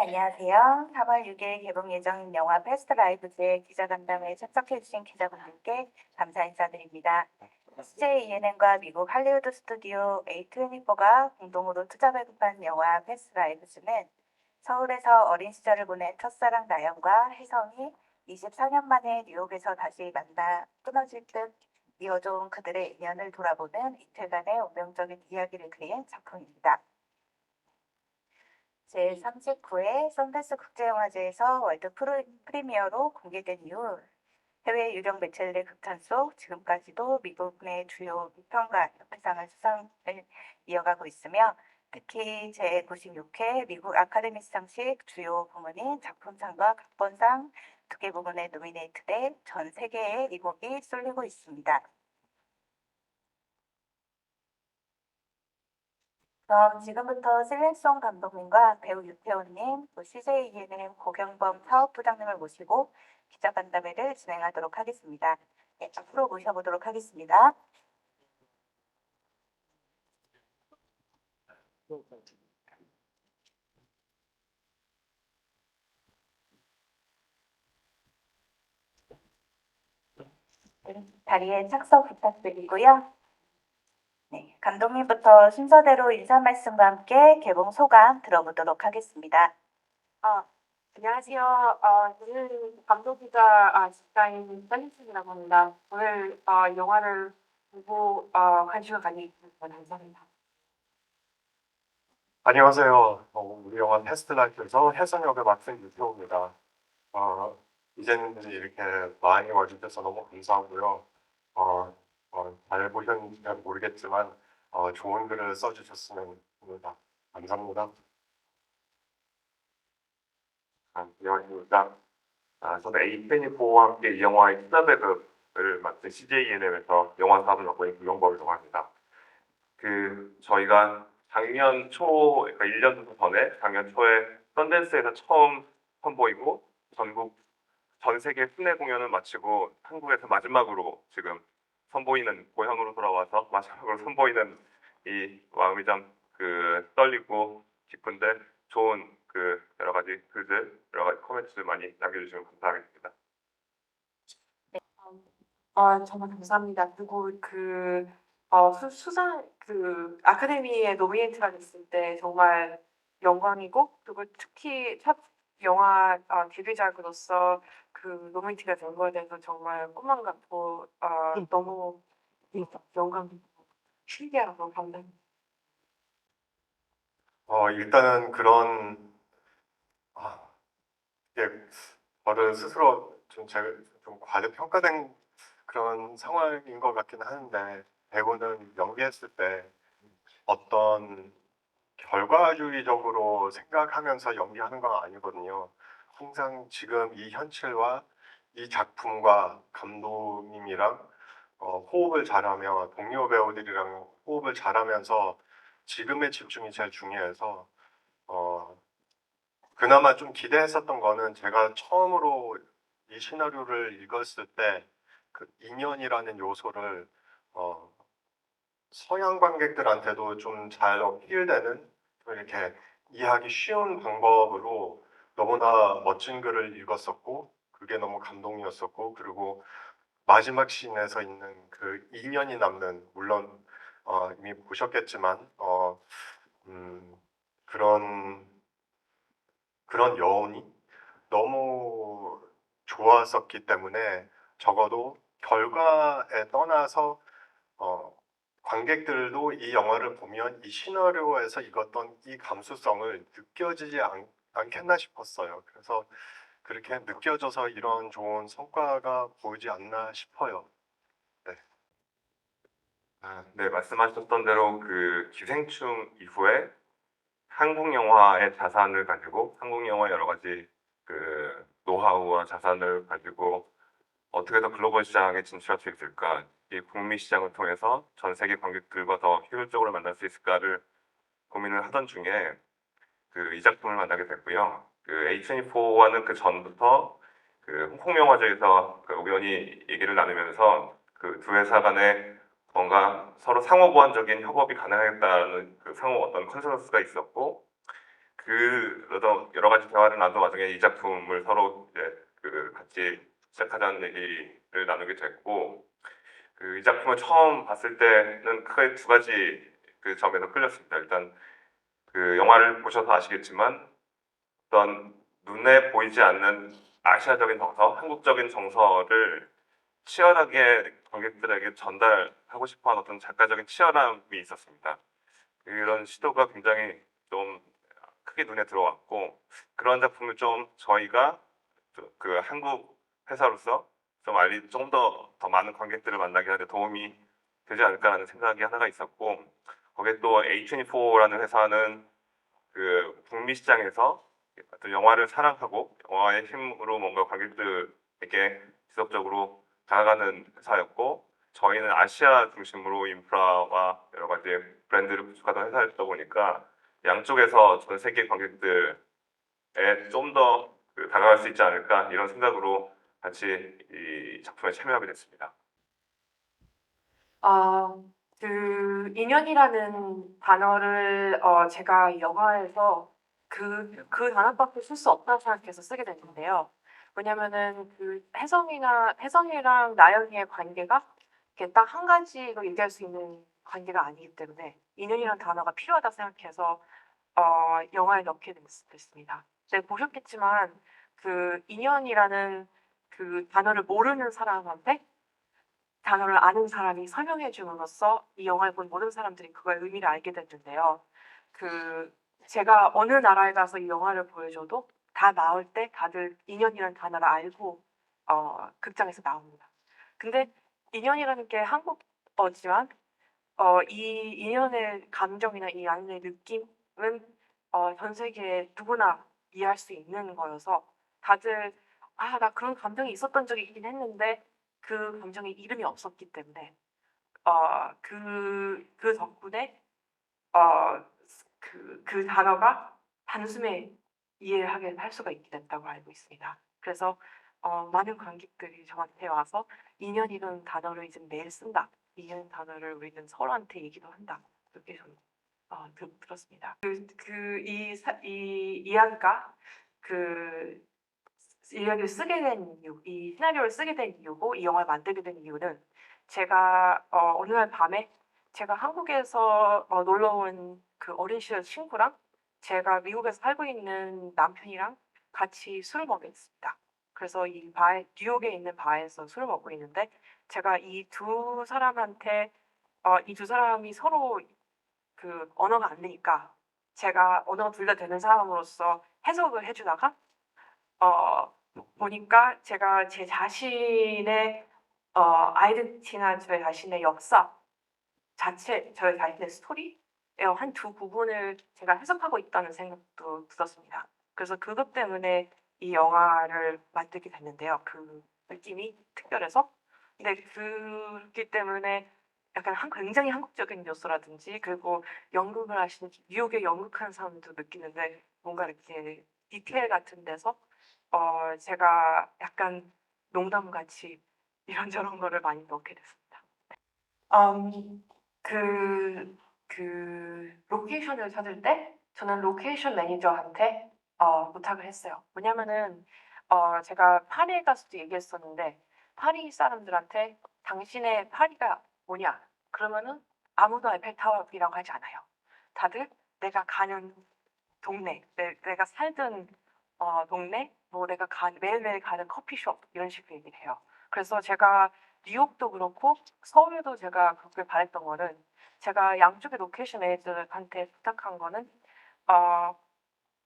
안녕하세요. 3월 6일 개봉 예정인 영화 패스트 라이브즈의 기자간담회에 참석해주신 기자분들께 감사 인사드립니다. CJ ENM과 미국 할리우드 스튜디오 A24가 공동으로 투자 발급한 영화 패스트 라이브즈는 서울에서 어린 시절을 보낸 첫사랑 나영과 혜성이 24년 만에 뉴욕에서 다시 만나 끊어질 듯 이어져온 그들의 인연을 돌아보는 이틀간의 운명적인 이야기를 그린 작품입니다. 제39회 썬댄스 국제영화제에서 월드 프리미어로 공개된 이후 해외 유령 매체들의 극찬 속 지금까지도 미국 내 주요 비평가 협회상을 수상을 이어가고 있으며 특히 제96회 미국 아카데미 시상식 주요 부문인 작품상과 각본상 2개 부문에 노미네이트된 전 세계의 이목이 쏠리고 있습니다. 그럼 지금부터 슬랭송 감독님과 배우 유태원님, 또 CJ ENM 고경범 사업부장님을 모시고 기자간담회를 진행하도록 하겠습니다. 네, 앞으로 모셔보도록 하겠습니다. 자리에 착석 부탁드리고요. 네, 감독님부터 순서대로 인사 말씀과 함께 개봉 소감 들어보도록 하겠습니다. 아, 안녕하세요. 저는 감독이자 작가인 셀린슨이라고 합니다. 오늘 영화를 보고 관심을 가져주셔서 감사합니다. 안녕하세요. 우리 영화 패스트 라이프에서 혜성 역을 맡은 유태호입니다. 이제는 이렇게 많이 와주셔서 너무 감사하고요. 잘 보셨는지 잘 모르겠지만 좋은 글을 써주셨으면 합니다. 감사합니다. 안녕하십니까. 저는 A24와 함께 이 영화의 투자배급을 맡은 CJENM에서 영화 사업을 맡고 있는 구영범이라고 합니다. 저희가 작년 초, 그러니까 1년 정도 전에 작년 초에 썬댄스에서 처음 선보이고 전 세계 순회 공연을 마치고 한국에서 마지막으로 지금 선보이는 고향으로 돌아와서 마지막으로 선보이는 이 마음이 좀 떨리고 기쁜데 좋은 여러 가지 글들, 여러 가지 코멘트들 많이 남겨주시면 감사하겠습니다. 정말 감사합니다. 그리고 수상 아카데미에 노미네이트가 됐을 때 정말 영광이고, 그리고 특히 첫 영화 데뷔작으로서 노미네이트가 된 거에 대해서 정말 꿈만 같고 너무 영광이고 신기하고 감사합니다. 일단은 이게 저를 스스로 좀 과대평가된 그런 상황인 것 같긴 하는데, 배우는 연기했을 때 어떤 결과주의적으로 생각하면서 연기하는 건 아니거든요. 항상 지금 이 현실과 이 작품과 감독님이랑 호흡을 잘하며 동료 배우들이랑 호흡을 잘하면서 지금의 집중이 제일 중요해서 그나마 좀 기대했었던 거는, 제가 처음으로 이 시나리오를 읽었을 때 그 인연이라는 요소를 서양 관객들한테도 좀 잘 어필되는, 좀 이렇게 이해하기 쉬운 방법으로 너무나 멋진 글을 읽었었고, 그게 너무 감동이었었고, 그리고 마지막 씬에서 있는 그 인연이 남는, 물론 이미 보셨겠지만 그런 여운이 너무 좋았었기 때문에, 적어도 결과에 떠나서 관객들도 이 영화를 보면 이 시나리오에서 읽었던 이 감수성을 느껴지지 않겠나 싶었어요. 그래서 그렇게 느껴져서 이런 좋은 성과가 보이지 않나 싶어요. 네. 네, 말씀하셨던 대로 기생충 이후에 한국 영화의 자산을 가지고 한국 영화의 여러 가지 노하우와 자산을 가지고 어떻게 더 글로벌 시장에 진출할 수 있을까, 이 북미 시장을 통해서 전 세계 관객들과 더 효율적으로 만날 수 있을까를 고민을 하던 중에 이 작품을 만나게 됐고요. A24와는 그 전부터 홍콩 영화제에서 우연히 얘기를 나누면서 두 회사 간에 뭔가 서로 상호 보완적인 협업이 가능하겠다는 상호 어떤 컨센서스가 있었고, 그래서 여러 가지 대화를 나눈 와중에 이 작품을 서로 이제 그 같이 시작하자는 얘기를 나누게 됐고, 이 작품을 처음 봤을 때는 크게 두 가지 그 점에서 끌렸습니다. 일단 그 영화를 보셔서 아시겠지만 어떤 눈에 보이지 않는 아시아적인 정서, 한국적인 정서를 치열하게 관객들에게 전달하고 싶어하는 어떤 작가적인 치열함이 있었습니다. 그런 시도가 굉장히 좀 크게 눈에 들어왔고, 그런 작품을 좀 저희가 그 한국 회사로서 좀 더 많은 관객들을 만나게 하는 데 도움이 되지 않을까라는 생각이 하나가 있었고, 거기에 또 A24라는 회사는 그 북미 시장에서 어떤 영화를 사랑하고 영화의 힘으로 뭔가 관객들에게 지속적으로 다가가는 회사였고, 저희는 아시아 중심으로 인프라와 여러 가지 브랜드를 구축하던 회사였다 보니까 양쪽에서 전 세계 관객들에 좀 더 다가갈 수 있지 않을까 이런 생각으로 같이 이 작품에 참여하게 됐습니다. 그 인연이라는 단어를 제가 이 영화에서 그 단어밖에 쓸 수 없다고 생각해서 쓰게 됐는데요. 왜냐면은 그 혜성이랑 나영이의 관계가 이렇게 딱 한 가지로 얘기할 수 있는 관계가 아니기 때문에 인연이라는 단어가 필요하다 생각해서 영화에 넣게 됐습니다. 네, 보셨겠지만 그 인연이라는 그 단어를 모르는 사람한테 단어를 아는 사람이 설명해 줌으로써 이 영화를 본 모든 사람들이 그거의 의미를 알게 됐는데요. 제가 어느 나라에 가서 이 영화를 보여줘도 다 나올 때 다들 인연이라는 단어를 알고 극장에서 나옵니다. 근데 인연이라는 게 한국어지만 이 인연의 감정이나 이 안의 느낌은 전 세계 누구나 이해할 수 있는 거여서 다들 나 그런 감정이 있었던 적이 있긴 했는데 그 감정에 이름이 없었기 때문에 그 덕분에 그 단어가 단숨에 이해하게 할 수가 있게 됐다고 알고 있습니다. 그래서 많은 관객들이 저한테 와서 인연이라는 단어를 이제 매일 쓴다. 인연 단어를 우리는 서로한테 얘기도 한다. 그렇게 저는 들었습니다. 이 이야기가 그 이야기를 쓰게 된 이유, 이 시나리오를 쓰게 된 이유고 이 영화를 만들게 된 이유는 제가 어느 날 밤에 제가 한국에서 놀러 온 그 어린 시절 친구랑 제가 미국에서 살고 있는 남편이랑 같이 술을 먹었습니다. 그래서 이 바에 뉴욕에 있는 바에서 술을 먹고 있는데 제가 이 두 사람한테 이 두 사람이 서로 그 언어가 안 되니까 제가 언어가 둘 다 되는 사람으로서 해석을 해주다가 보니까 제가 제 자신의 아이덴티티나 제 자신의 역사 자체, 저희 자신의 스토리의 한 두 부분을 제가 해석하고 있다는 생각도 들었습니다. 그래서 그것 때문에 이 영화를 만들게 됐는데요. 그 느낌이 특별해서. 근데 그렇기 때문에 약간 굉장히 한국적인 요소라든지 그리고 연극을 하시는 뉴욕에 연극하는 사람도 느끼는데 뭔가 이렇게 디테일 같은 데서 제가 약간 농담같이 이런저런 거를 많이 넣게 됐습니다. 로케이션을 찾을 때 저는 로케이션 매니저한테 부탁을 했어요. 왜냐면은 제가 파리에 갔을 때 얘기했었는데 파리 사람들한테 당신의 파리가 뭐냐? 그러면은 아무도 에펠탑이라고 하지 않아요. 다들 내가 가는 동네, 내가 살던 동네, 뭐 내가 매일매일 가는 커피숍 이런 식으로 얘기를 해요. 그래서 제가 뉴욕도 그렇고 서울도 제가 그렇게 바랬던 거는 제가 양쪽의 로케이션 매니저한테 부탁한 거는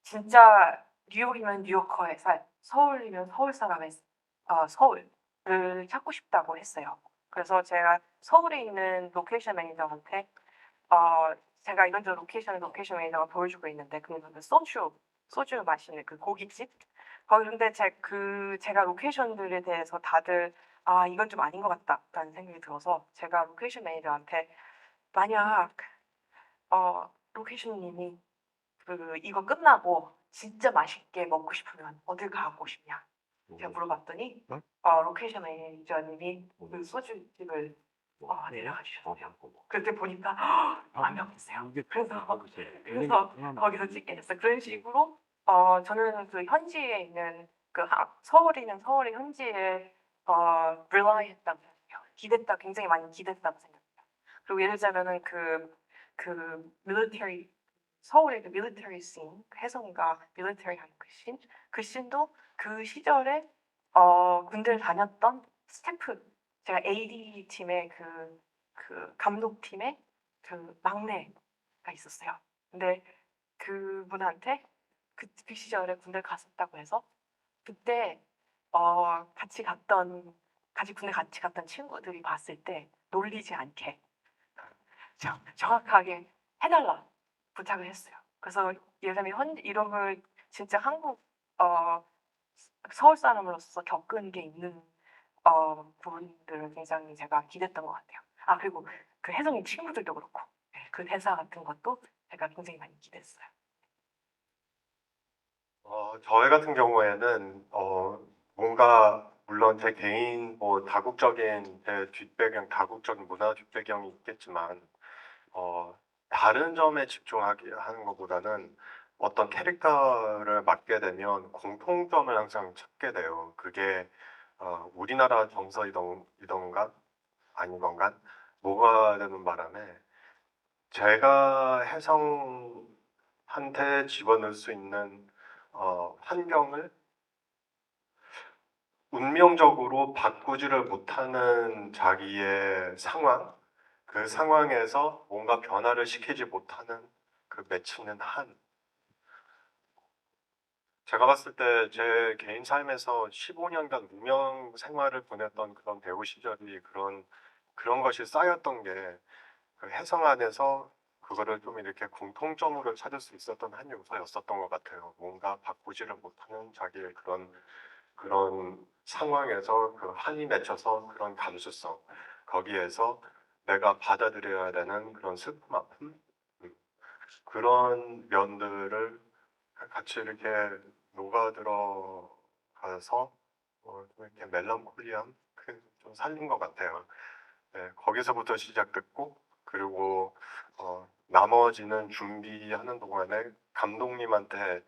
진짜 뉴욕이면 뉴요커의 삶, 서울이면 서울 사람의 서울을 찾고 싶다고 했어요. 그래서 제가 서울에 있는 로케이션 매니저한테 제가 이런저런 로케이션 매니저가 보여주고 있는데 그분은 소주 마시는 그 고깃집 그런데 제가 로케이션들에 대해서 다들 이건 좀 아닌 것 같다라는 생각이 들어서 제가 로케이션 매니저한테 만약 로케이션님이 이거 끝나고 진짜 맛있게 먹고 싶으면 어딜 가고 싶냐 제가 물어봤더니 로케이션 매니저님이 그 소주집을 내려가 주셨어요. 그때 보니까 완벽했어요. 그래서 거기서 찍게 됐어요. 그런 식으로 저는 그 현지에 있는 서울에 있는 서울의 현지에 rely했다고 생각해요. 굉장히 많이 기댔다고 생각해요. 그리고 예를 들자면은 그 military 서울의 그 military scene, 그 혜성이가 military 하는 그 씬도 그 시절에 군대를 다녔던 스태프, 제가 AD 팀의 그 감독팀의 그 막내가 있었어요. 근데 그분한테 그 시절에 군대 갔었다고 해서 그때 같이 군대 같이 갔던 친구들이 봤을 때 놀리지 않게 정확하게 해달라 부탁을 했어요. 그래서 예를 들면 이런 걸 진짜 한국 서울 사람으로서 겪은 게 있는 부분들을 굉장히 제가 기대했던 것 같아요. 아 그리고 그 혜성이 친구들도 그렇고 그 대사 같은 것도 제가 굉장히 많이 기대했어요. 저희 같은 경우에는 뭔가 물론 제 개인 뭐 다국적인 제 뒷배경, 다국적인 문화 뒷배경이 있겠지만 다른 점에 집중하게 하는 것보다는 어떤 캐릭터를 맡게 되면 공통점을 항상 찾게 돼요. 그게 우리나라 정서이던가 아니던가 뭐가 되는 바람에 제가 혜성한테 집어넣을 수 있는 환경을 운명적으로 바꾸지를 못하는 자기의 상황, 그 상황에서 뭔가 변화를 시키지 못하는 그 맺히는 한. 제가 봤을 때 제 개인 삶에서 15년간 무명 생활을 보냈던 그런 배우 시절이 그런 것이 쌓였던 게 그 혜성 안에서 그거를 좀 이렇게 공통점으로 찾을 수 있었던 한 요소였었던 것 같아요. 뭔가 바꾸지를 못하는 자기의 그런 상황에서 그 한이 맺혀서 그런 감수성, 거기에서 내가 받아들여야 되는 그런 슬픔, 아픔, 그런 면들을 같이 이렇게 녹아들어가서 좀 이렇게 멜랑콜리함 좀 살린 것 같아요. 네, 거기서부터 시작됐고, 그리고 나머지는 준비하는 동안에 감독님한테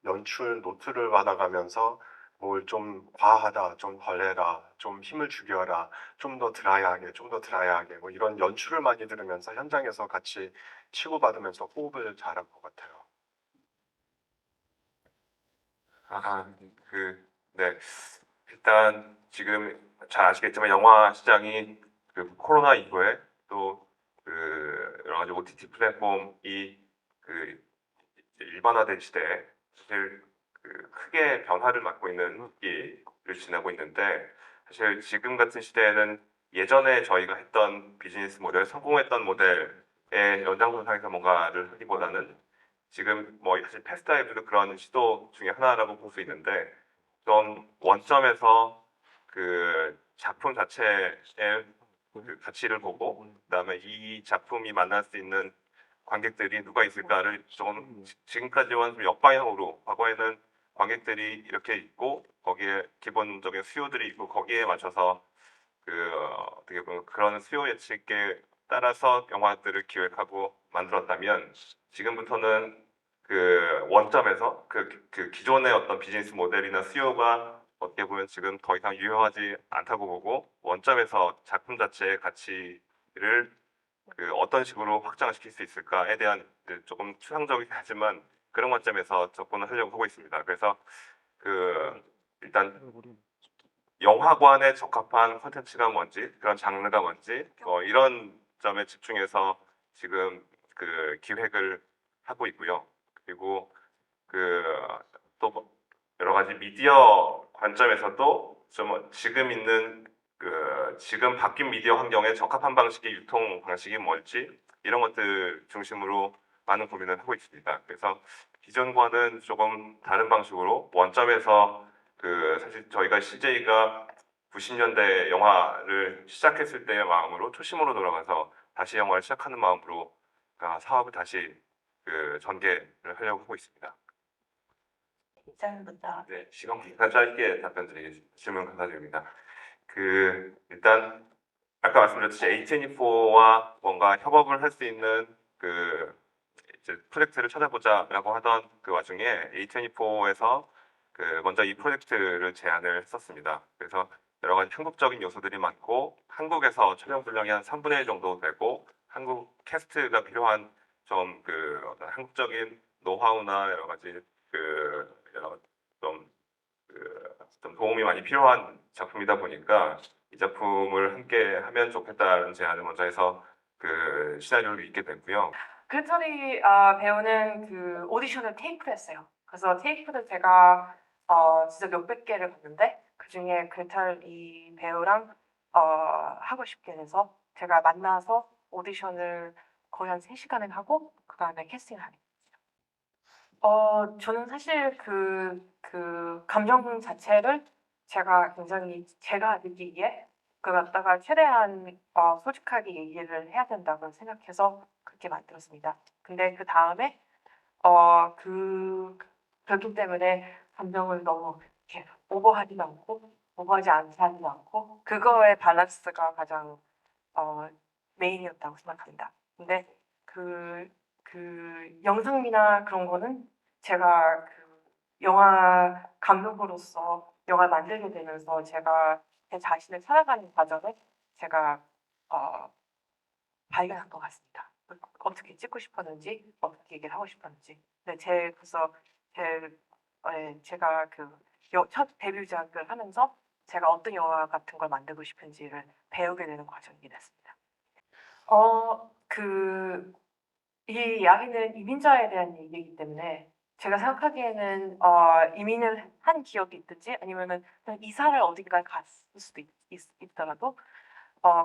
연출 노트를 받아가면서 뭘 좀 과하다, 좀 덜 해라, 좀 힘을 죽여라, 좀 더 드라이하게, 좀 더 드라이하게, 뭐 이런 연출을 많이 들으면서 현장에서 같이 치고받으면서 호흡을 잘한 것 같아요. 네. 일단 지금 잘 아시겠지만 영화 시장이 그 코로나 이후에 또 그 여러 가지 OTT 플랫폼이 그 일반화된 시대에 사실 그 크게 변화를 맞고 있는 시기를 지나고 있는데 사실 지금 같은 시대에는 예전에 저희가 했던 비즈니스 모델, 성공했던 모델의 연장선상에서 뭔가를 하기보다는 지금 뭐 사실 패스트라이브도 그런 시도 중에 하나라고 볼 수 있는데 좀 원점에서 그 작품 자체의 그 가치를 보고 그다음에 이 작품이 만날 수 있는 관객들이 누가 있을까를 조금 지금까지와는 좀 역방향으로 과거에는 관객들이 이렇게 있고 거기에 기본적인 수요들이 있고 거기에 맞춰서 그 어떻게 보면 그런 수요 예측에 따라서 영화들을 기획하고 만들었다면 지금부터는 그 원점에서 그 기존의 어떤 비즈니스 모델이나 수요가 어떻게 보면 지금 더 이상 유효하지 않다고 보고 원점에서 작품 자체의 가치를 그 어떤 식으로 확장시킬 수 있을까에 대한 조금 추상적이긴 하지만 그런 관점에서 접근을 하려고 하고 있습니다. 그래서 그 일단 영화관에 적합한 콘텐츠가 뭔지 그런 장르가 뭔지 이런 점에 집중해서 지금 그 기획을 하고 있고요. 그리고 그 또 여러 가지 미디어 관점에서도 좀 지금 있는 그 지금 바뀐 미디어 환경에 적합한 방식의 유통 방식이 뭘지 이런 것들 중심으로 많은 고민을 하고 있습니다. 그래서 기존과는 조금 다른 방식으로 원점에서 그 사실 저희가 CJ가 90년대 영화를 시작했을 때의 마음으로 초심으로 돌아가서 다시 영화를 시작하는 마음으로 사업을 다시 그 전개를 하려고 하고 있습니다. 이전부터 네, 시간 짧게 답변 드리겠습니다. 질문 감사드립니다. 그 일단 아까 말씀드렸듯이 A24와 뭔가 협업을 할 수 있는 그 이제 프로젝트를 찾아보자라고 하던 그 와중에 A24에서 그 먼저 이 프로젝트를 제안을 했었습니다. 그래서 여러 가지 한국적인 요소들이 많고 한국에서 촬영 분량이 한 3분의 1 정도 되고 한국 캐스트가 필요한 좀 그 어떤 한국적인 노하우나 여러 가지 그 여러 좀 도움이 많이 필요한 작품이다 보니까 이 작품을 함께 하면 좋겠다는 제안을 먼저 해서 그 시나리오를 읽게 됐고요. 그레터리 배우는 그 오디션을 테이프를 했어요. 그래서 테이프를 제가 진짜 몇백 개를 봤는데 그 중에 그레터리 배우랑 하고 싶게 돼서 제가 만나서 오디션을 거의 한 3시간을 하고 그 다음에 캐스팅을 하게 됐어요. 저는 사실 그 감정 자체를 제가 굉장히 제가 느끼기에 그 갖다가 최대한 솔직하게 얘기를 해야 된다고 생각해서 그렇게 만들었습니다. 근데 그 다음에 그렇기 때문에 감정을 너무 이렇게 오버하지도 않고 오버하지 않지도 않고 그거의 밸런스가 가장 메인이었다고 생각합니다. 근데 그 영상미나 그런 거는 제가 그 영화 감독으로서 영화 만들게 되면서 제가 제 자신을 살아가는 과정을 제가 어, 발견한 것 같습니다. 어떻게 찍고 싶었는지, 어떻게 얘기를 하고 싶었는지. 네, 그래서 제가 그 첫 데뷔작을 하면서 제가 어떤 영화 같은 걸 만들고 싶은지를 배우게 되는 과정이 됐습니다. 이 이야기는 이민자에 대한 얘기이기 때문에 제가 생각하기에는 이민을 한 기억이 있든지 아니면은 그냥 이사를 어딘가에 갔을 수도 있더라도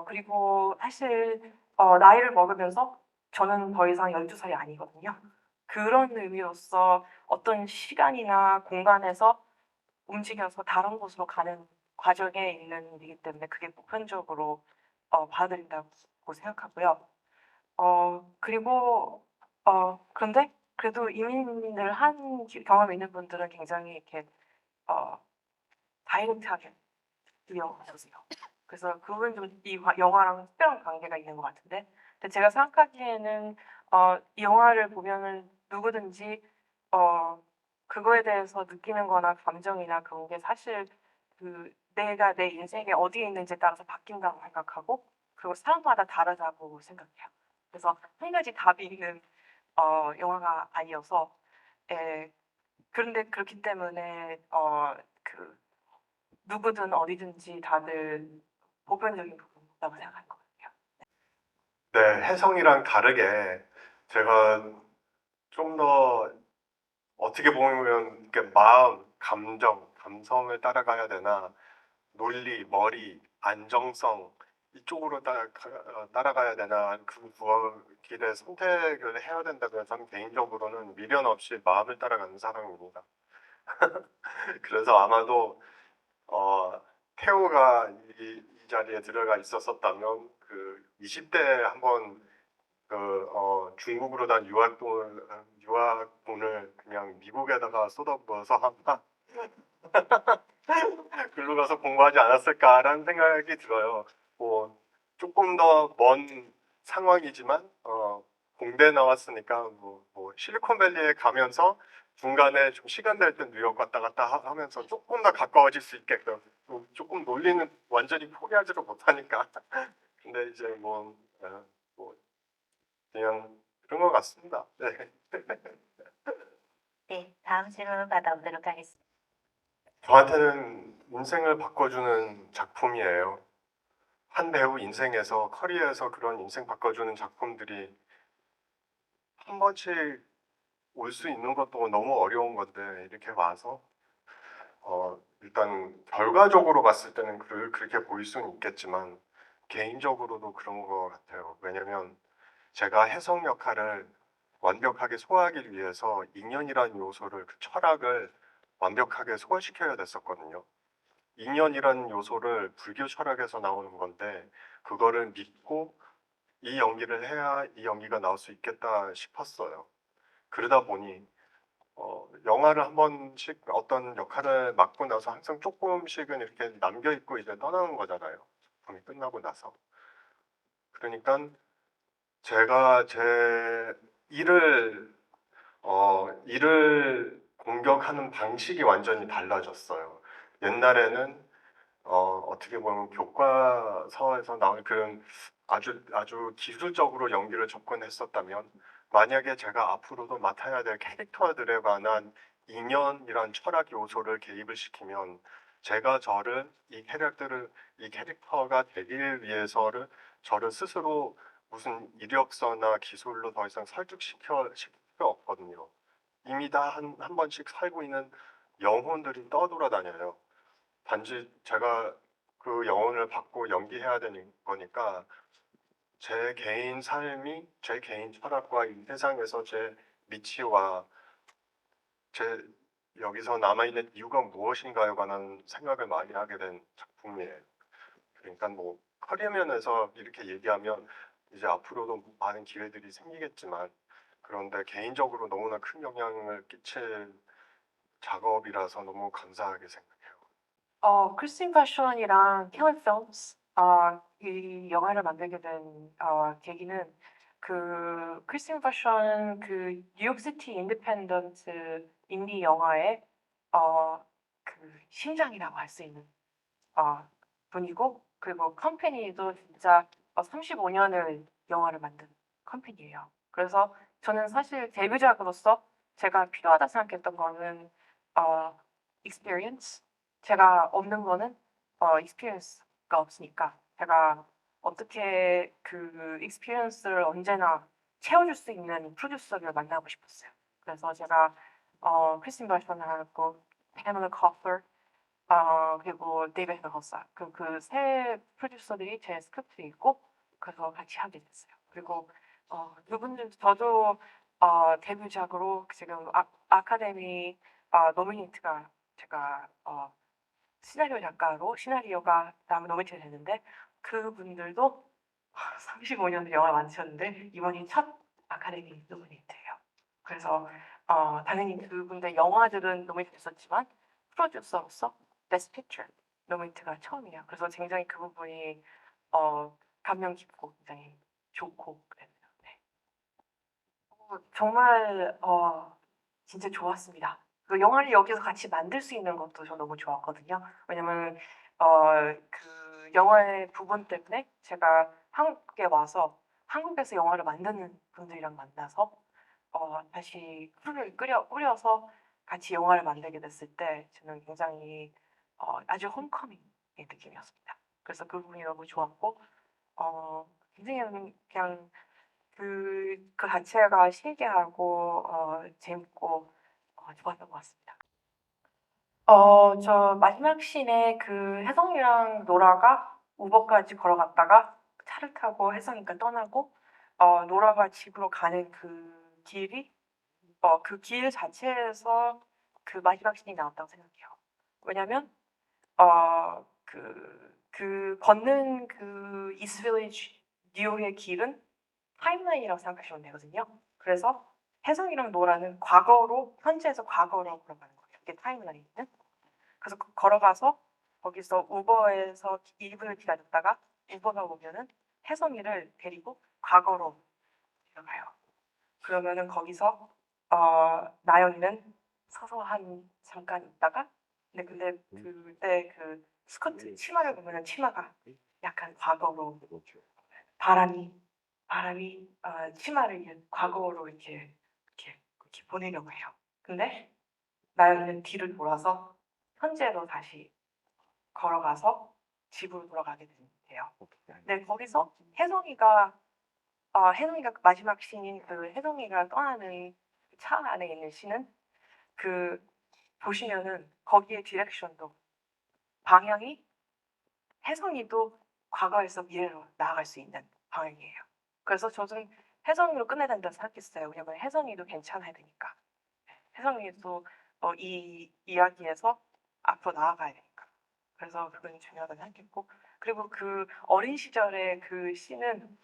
그리고 사실 나이를 먹으면서 저는 더 이상 12살이 아니거든요. 그런 의미로서 어떤 시간이나 공간에서 움직여서 다른 곳으로 가는 과정에 있는 일이기 때문에 그게 보편적으로 받아들인다고 생각하고요. 그리고 그런데 그래도 이민을 한 경험이 있는 분들은 굉장히 이렇게 다이렉트하게 들려오세요. 그래서 그 부분 좀이 영화랑 특별한 관계가 있는 것 같은데, 근데 제가 생각하기에는 이 영화를 보면은 누구든지 그거에 대해서 느끼는거나 감정이나 그런 게 사실 그 내가 내 인생에 어디에 있는지에 따라서 바뀐다고 생각하고 그리고 사람마다 다르다고 생각해요. 그래서 한 가지 답이 있는 영화가 아니어서 그런데 그렇기 때문에 그 누구든 어디든지 다들 보편적인 부분이 있다고 생각하는 것 같아요. 네, 혜성이랑 다르게 제가 좀 더 어떻게 보면 이렇게 마음, 감정, 감성을 따라가야 되나 논리, 머리, 안정성 이쪽으로 따라가야 되나 그 길에 선택을 해야 된다고 해서 저는 개인적으로는 미련 없이 마음을 따라가는 사람입니다. 그래서 아마도 태호가 이 자리에 들어가 있었었다면 그 20대에 한번 중국으로 단 유학돈을 그냥 미국에다가 쏟아부어서 아마 글로 가서 공부하지 않았을까라는 생각이 들어요. 뭐 조금 더 먼 상황이지만 공대 나왔으니까 뭐 실리콘밸리에 가면서 중간에 좀 시간 될 때 뉴욕 왔다 갔다 하면서 조금 더 가까워질 수 있게끔 조금 논리는 완전히 포기하지를 못하니까 근데 이제 뭐 그냥 그런 것 같습니다. 네. 네, 다음 질문 받아보도록 하겠습니다. 저한테는 인생을 바꿔주는 작품이에요. 한 배우 인생에서 커리어에서 그런 인생 바꿔주는 작품들이 한 번씩 올 수 있는 것도 너무 어려운 건데 이렇게 와서 일단 결과적으로 봤을 때는 그렇게 보일 수는 있겠지만 개인적으로도 그런 것 같아요. 왜냐면 제가 혜성 역할을 완벽하게 소화하기 위해서 인연이라는 요소를 그 철학을 완벽하게 소화시켜야 됐었거든요. 인연이라는 요소를 불교 철학에서 나오는 건데 그거를 믿고 이 연기를 해야 이 연기가 나올 수 있겠다 싶었어요. 그러다 보니 영화를 한 번씩 어떤 역할을 맡고 나서 항상 조금씩은 이렇게 남겨 있고 이제 떠나는 거잖아요. 작품이 끝나고 나서. 그러니까 제가 제 일을 일을 공격하는 방식이 완전히 달라졌어요. 옛날에는 어떻게 보면 교과서에서 나온 그런 아주 기술적으로 연기를 접근했었다면 만약에 제가 앞으로도 맡아야 될 캐릭터들에 관한 인연이란 철학 요소를 개입을 시키면 제가 이 캐릭터가 되기 위해서를 저를 스스로 무슨 이력서나 기술로 더 이상 실 필요 없거든요. 이미 다 한 번씩 살고 있는 영혼들이 떠돌아다녀요. 단지 제가 그 영혼을 받고 연기해야 되는 거니까 제 개인 삶이 제 개인 철학과 이 세상에서 제 위치와 제 여기서 남아있는 이유가 무엇인가에 관한 생각을 많이 하게 된 작품이에요. 그러니까 뭐 커리어 면에서 이렇게 얘기하면 이제 앞으로도 많은 기회들이 생기겠지만 그런데 개인적으로 너무나 큰 영향을 끼칠 작업이라서 너무 감사하게 생각해요. 크리스틴 패션이랑 킬러 필름스 이 영화를 만들게 된 계기는 그 크리스틴 패션 그 뉴욕시티 인디펜던트 인디 영화의 그 심장이라고 할 수 있는 분이고 그리고 컴퍼니도 진짜 35년을 영화를 만든 컴퍼니예요. 그래서 저는 사실 데뷔작으로서 제가 필요하다 생각했던 거는 experience 제가 없는 거는 experience가 없으니까 제가 어떻게 그 experience를 언제나 채워줄 수 있는 프로듀서를 만나고 싶었어요. 그래서 제가 크리스틴 버션하고 패밀리 커퍼 그리고 데이비드 허사 그 프로듀서들이 제 스크립트 읽고 그래서 같이 하게 됐어요. 그리고 그분들 저도 데뷔작으로 지금 아카데미 노미네이트가 제가 시나리오 작가로 시나리오가 노미네이트 됐는데 그분들도 35년을 영화 만드셨는데 이번이 첫 아카데미 노미네이트예요. 그래서 당연히 그분들 영화들은 노미네이트 됐었지만 프로듀서로서 베스트 픽처 노미네이트가 처음이에요. 그래서 굉장히 그 부분이 감명 깊고 굉장히 좋고 그랬네요. 네. 정말 진짜 좋았습니다. 그 영화를 여기서 같이 만들 수 있는 것도 저 너무 좋았거든요. 왜냐면 그 영화의 부분 때문에 제가 한국에 와서 한국에서 영화를 만드는 분들이랑 만나서 다시 풀을 꾸려서 같이 영화를 만들게 됐을 때 저는 굉장히 아주 홈커밍의 느낌이었습니다. 그래서 그 부분이 너무 좋았고 굉장히 그냥 그 자체가 신기하고 재밌고 좋았던 것 같습니다. 저 마지막 씬에 그 혜성이랑 노라가 우버까지 걸어갔다가 차를 타고 혜성이가 떠나고 노라가 집으로 가는 그 길이 그 길 자체에서 그 마지막 씬이 나왔다고 생각해요. 왜냐면 그 걷는 그 이스트 빌리지 뉴욕의 길은 타임라인이라고 생각하시면 되거든요. 그래서 혜성이랑 노라는 과거로 현재에서 과거로 걸어가는 거예요. 이게 타임라인은. 그래서 걸어가서 거기서 우버에서 2분을 기다렸다가 우버가 오면은 혜성이를 데리고 과거로 들어가요. 그러면은 거기서 나영이는 서서 한 잠깐 있다가 근데 그때 그 스커트 치마를 보면은 치마가 약간 과거로 바람이 치마를 이렇게 과거로 이렇게 보내려고 해요. 근데 나영이는 뒤를 돌아서 현재로 다시 걸어가서 집으로 돌아가게 돼요. 근데 거기서 혜성이가 마지막 씬인 그 혜성이가 떠나는 차 안에 있는 씬은 그 보시면은 거기에 디렉션도 방향이 혜성이도 과거에서 미래로 나아갈 수 있는 방향이에요. 그래서 저는 혜성이로 끝내야 된다고 생각했어요. 왜냐면 혜성이도 괜찮아야 되니까. 혜성이도 이 이야기에서 앞으로 나아가야 되니까. 그래서 그건 중요하다고 생각했고 그리고 그 어린 시절의 그 씬은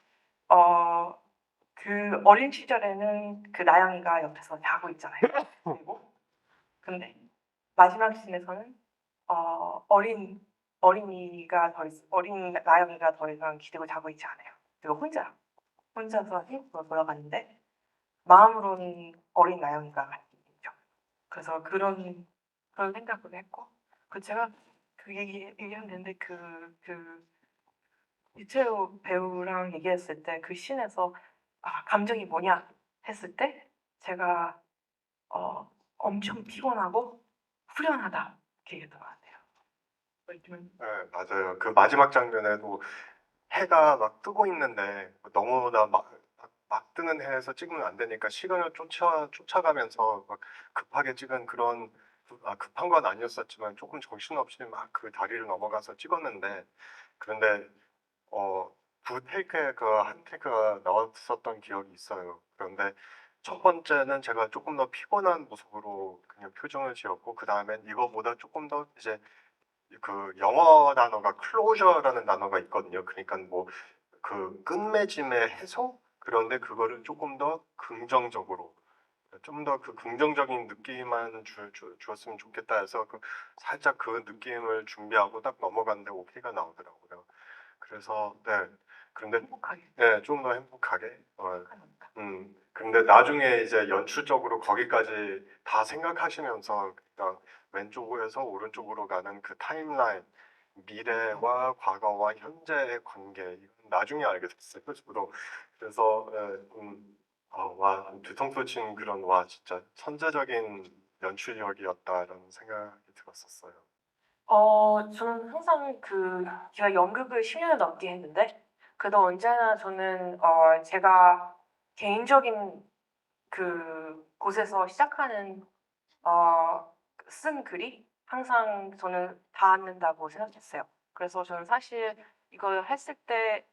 그 어린 시절에는 그 나영이가 옆에서 자고 있잖아요. 그리고 근데 마지막 씬에서는 어린 나영이가 더 이상 기대고 자고 있지 않아요. 제가 혼자서 한국으로 돌아갔는데 마음으로는 어린 나영이가 있죠. 그래서 그런 생각을 했고 제가 그 얘기했는데 이채호 배우랑 얘기했을 때 그 씬에서 감정이 뭐냐 했을 때 제가 엄청 피곤하고 후련하다 이렇게 얘기했던 것 같아요. 네, 맞아요. 그 마지막 장면에도 해가 막 뜨고 있는데 너무나 막 뜨는 해에서 찍으면 안 되니까 시간을 쫓아가면서 막 급하게 찍은 그런 급한 건 아니었었지만 조금 정신없이 막 그 다리를 넘어가서 찍었는데 그런데 두 테이크가 한 테이크가 나왔었던 기억이 있어요. 그런데 첫 번째는 제가 조금 더 피곤한 모습으로 그냥 표정을 지었고 그 다음엔 이거보다 조금 더 이제 그 영어 단어가 closure라는 단어가 있거든요. 그러니까 뭐 그 끝맺음의 해소? 그런데 그거를 조금 더 긍정적으로 좀 더 그 긍정적인 느낌만 주었으면 좋겠다 해서 살짝 그 느낌을 준비하고 딱 넘어갔는데 오케이가 나오더라고요. 그래서 네. 그런데 행복하게 네, 좀 더 행복하게. 하니까. 근데 나중에 이제 연출적으로 거기까지 다 생각하시면서 그러니까 왼쪽에서 오른쪽으로 가는 그 타임라인, 미래와 과거와 현재의 관계, 이건 나중에 알게 됐어요. 저도. 그래서 와, 뒤통수 친 그런 와, 진짜 천재적인 연출력이었다라는 생각이 들었었어요. 저는 항상 제가 연극을 10년을 넘게 했는데 그래도 언제나 저는 제가 개인적인 곳에서 시작하는 쓴 글이 항상 저는 닿는다고 생각했어요. 그래서 저는 사실 이걸 했을 때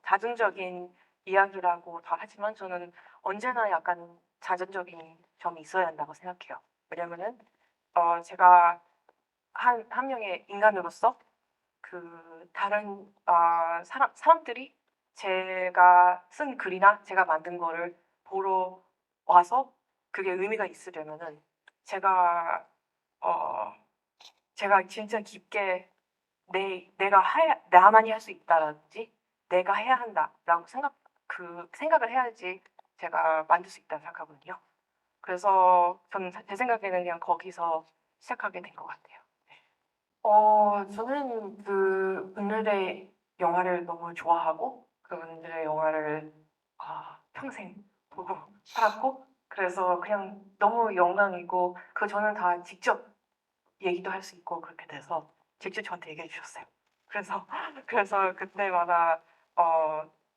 자전적인 이야기라고 다 하지만 저는 언제나 약간 자전적인 점이 있어야 한다고 생각해요. 왜냐면은 제가 한 명의 인간으로서 다른 사람들이 제가 쓴 글이나 제가 만든 거를 보러 와서 그게 의미가 있으려면은 제가 어, 제가 진짜 깊게 나만이 할 수 있다라든지 내가 해야 한다라고 생각을 해야지 제가 만들 수 있다고 생각하거든요. 그래서 저는 제 생각에는 그냥 거기서 시작하게 된 것 같아요. 저는 그분들의 영화를 너무 좋아하고 그분들의 영화를 평생 보고 살았고 그래서 그냥 너무 영광이고 저는 다 직접 얘기도 할 수 있고 그렇게 돼서 직접 저한테 얘기해 주셨어요. 그래서 그래서 그때마다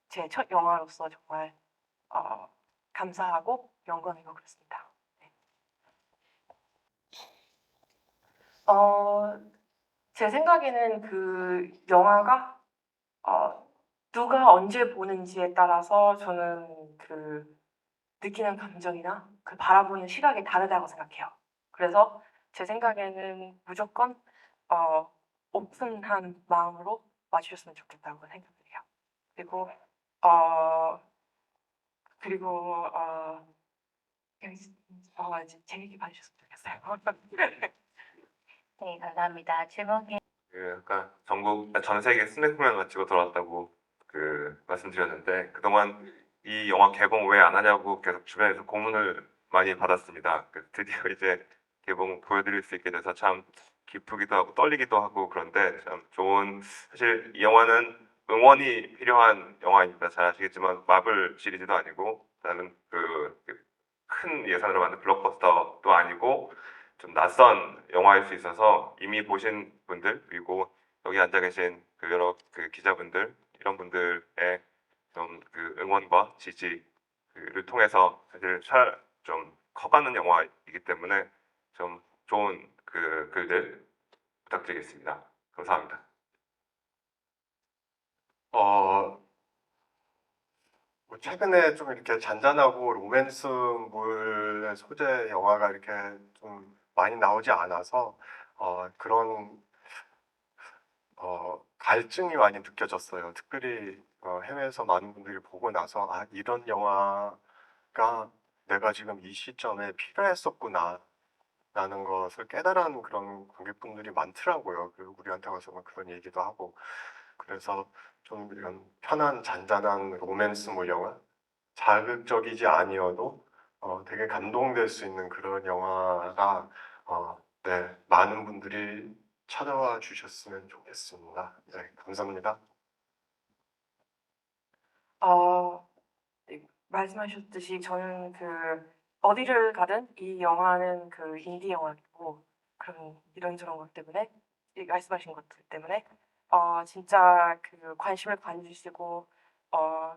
제 첫 영화로서 정말 감사하고 영광이고 그렇습니다. 네. 제 생각에는 그 영화가 누가 언제 보는지에 따라서 저는 느끼는 감정이나 바라보는 시각이 다르다고 생각해요. 그래서 제 생각에는 무조건 어, 오픈한 마음으로 와주셨으면 좋겠다고 생각을 해요. 그리고 어, 그리고 이제 제 얘기 봐주셨으면 좋겠어요. 네, 감사합니다. 질문이 아까 전 세계 스낵 공연 마치고 돌아왔다고 말씀드렸는데 그동안 이 영화 개봉 왜 안 하냐고 계속 주변에서 고문을 많이 받았습니다. 드디어 이제 개봉 보여드릴 수 있게 돼서 참 기쁘기도 하고 떨리기도 하고 그런데 참 좋은 사실 이 영화는 응원이 필요한 영화입니다. 잘 아시겠지만 마블 시리즈도 아니고 나는 큰 예산으로 만든 블록버스터도 아니고 좀 낯선 영화일 수 있어서 이미 보신 분들 그리고 여기 앉아 계신 여러 기자분들 이런 분들의 좀 응원과 지지를 통해서 사실 좀 커가는 영화이기 때문에 좀 좋은 글들 부탁드리겠습니다. 감사합니다. 뭐 최근에 좀 이렇게 잔잔하고 로맨스물의 소재 영화가 이렇게 좀 많이 나오지 않아서 그런 갈증이 많이 느껴졌어요. 특별히 해외에서 많은 분들이 보고 나서 이런 영화가 내가 지금 이 시점에 필요했었구나 라는 것을 깨달은 그런 관객분들이 많더라고요. 우리한테 와서 막 그런 얘기도 하고 그래서 좀 이런 편한 잔잔한 로맨스물 영화, 자극적이지 아니어도 되게 감동될 수 있는 그런 영화가 네, 많은 분들이 찾아와 주셨으면 좋겠습니다. 네, 감사합니다. 네, 말씀하셨듯이 저는 그 어디를 가든 이 영화는 그 인디 영화고 그런 이런저런 것 때문에 이 말씀하신 것들 때문에 진짜 그 관심을 가져주시고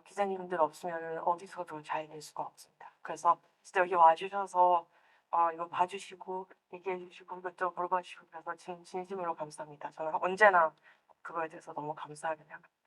기자님들 없으면 어디서도 잘 될 수가 없습니다. 그래서 진짜 여기 와주셔서 이거 봐주시고 얘기해주시고 이것저것 물어봐주시고 그래서 진심으로 감사합니다. 저는 언제나 그거에 대해서 너무 감사하게 생각합니다.